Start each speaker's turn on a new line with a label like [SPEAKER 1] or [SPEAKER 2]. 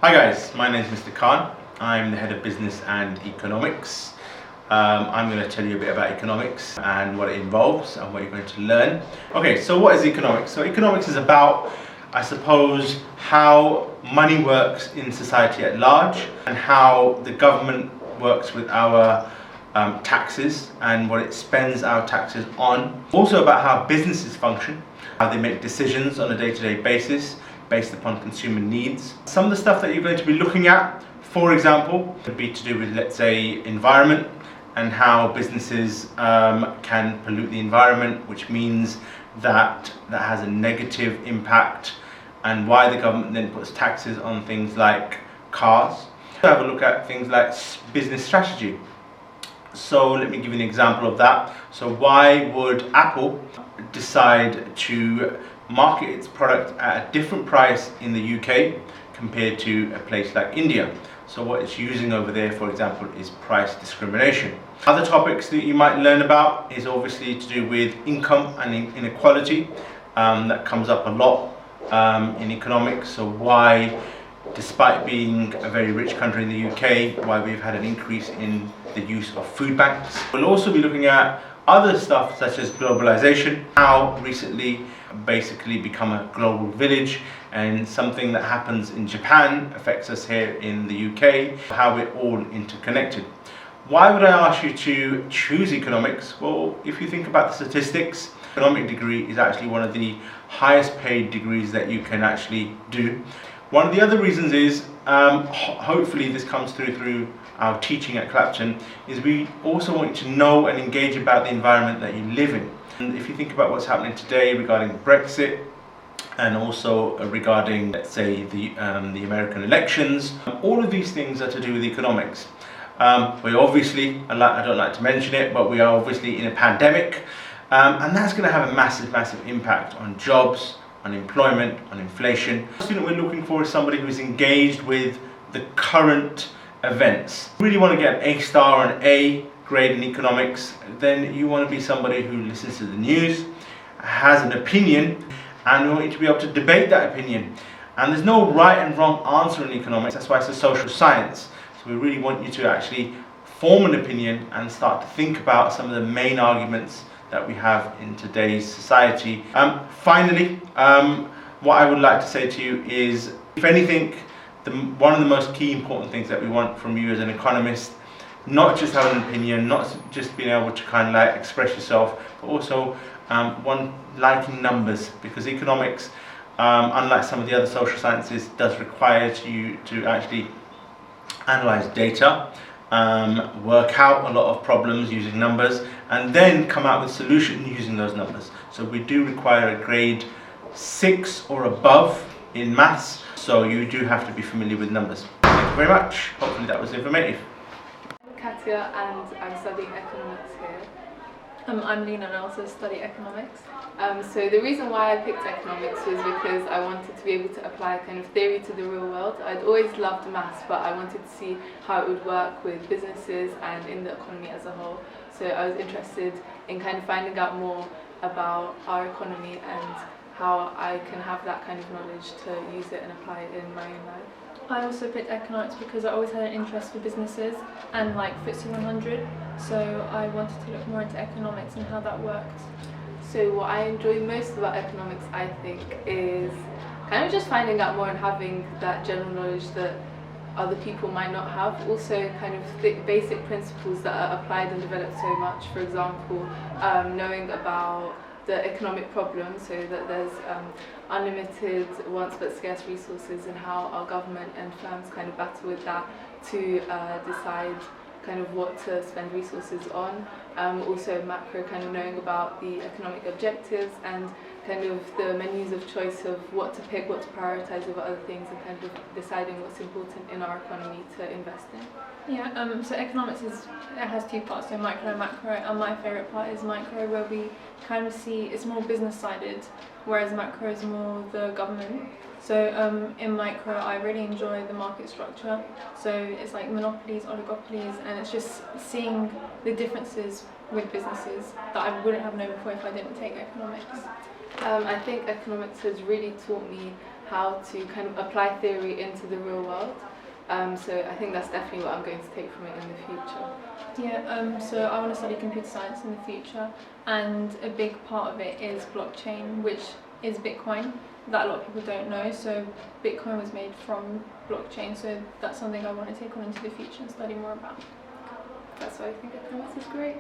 [SPEAKER 1] Hi guys, my name is Mr. Khan. I'm the head of business and economics. I'm going to tell you a bit about economics and what it involves and what you're going to learn. Okay, so what is economics? So economics is about, I suppose, how money works in society at large and how the government works with our taxes and what it spends our taxes on. Also about how businesses function, how they make decisions on a day-to-day basis based upon consumer needs. Some of the stuff that you're going to be looking at, for example, would be to do with, let's say, environment and how businesses can pollute the environment, which means that has a negative impact, and why the government then puts taxes on things like cars. Have a look at things like business strategy. So let me give you an example of that. So why would Apple decide to market its product at a different price in the UK compared to a place like India? So what it's using over there, for example, is price discrimination. Other topics that you might learn about is obviously to do with income and inequality. That comes up a lot in economics. So why, despite being a very rich country in the UK, why we've had an increase in the use of food banks. We'll also be looking at other stuff such as globalization, how recently basically become a global village, and something that happens in Japan affects us here in the UK, how we're all interconnected. Why would I ask you to choose economics? Well, if you think about the statistics, economic degree is actually one of the highest paid degrees that you can actually do. One of the other reasons is, hopefully this comes through our teaching at Clapton, is we also want you to know and engage about the environment that you live in. And if you think about what's happening today regarding Brexit, and also regarding, let's say, the American elections, all of these things are to do with economics. We obviously, I don't like to mention it, but we are obviously in a pandemic, and that's going to have a massive impact on jobs, on employment, on inflation. The student we're looking for is somebody who's engaged with the current events. If you really want to get an A star or an A grade in economics, then you want to be somebody who listens to the news, has an opinion, and we want you to be able to debate that opinion. And there's no right and wrong answer in economics, that's why it's a social science. So we really want you to actually form an opinion and start to think about some of the main arguments that we have in today's society. Finally, what I would like to say to you is, if anything, one of the most key important things that we want from you as an economist, not just having an opinion, not just being able to kind of like express yourself, but also liking numbers, because economics, unlike some of the other social sciences, does require you to actually analyze data, work out a lot of problems using numbers, and then come out with solutions using those numbers. So we do require a grade 6 or above in maths, so you do have to be familiar with numbers. Thank you very much. Hopefully that was informative.
[SPEAKER 2] I'm Katya and I'm studying economics here.
[SPEAKER 3] I'm Lena and I also study economics.
[SPEAKER 2] So the reason why I picked economics was because I wanted to be able to apply kind of theory to the real world. I'd always loved maths, but I wanted to see how it would work with businesses and in the economy as a whole. So I was interested in kind of finding out more about our economy and how I can have that kind of knowledge to use it and apply it in my own life.
[SPEAKER 3] I also picked economics because I always had an interest for businesses and like FTSE 100, so I wanted to look more into economics and how that works.
[SPEAKER 2] So what I enjoy most about economics, I think, is kind of just finding out more and having that general knowledge that other people might not have. Also kind of basic principles that are applied and developed so much. For example, knowing about the economic problem, so that there's unlimited wants but scarce resources, and how our government and firms kind of battle with that to decide kind of what to spend resources on. Also macro, kind of knowing about the economic objectives and kind of the menus of choice of what to pick, what to prioritize over other things, and kind of deciding what's important in our economy to invest in.
[SPEAKER 3] Yeah, so economics has two parts, so micro and macro, and my favourite part is micro, where we kind of see it's more business sided, whereas macro is more the government. So in micro I really enjoy the market structure, so it's like monopolies, oligopolies, and it's just seeing the differences with businesses that I wouldn't have known before if I didn't take economics.
[SPEAKER 2] I think economics has really taught me how to kind of apply theory into the real world. So I think that's definitely what I'm going to take from it in the future.
[SPEAKER 3] Yeah, so I want to study computer science in the future, and a big part of it is blockchain, which is Bitcoin, that a lot of people don't know. So Bitcoin was made from blockchain, so that's something I want to take on into the future and study more about.
[SPEAKER 2] That's why I think economics is great.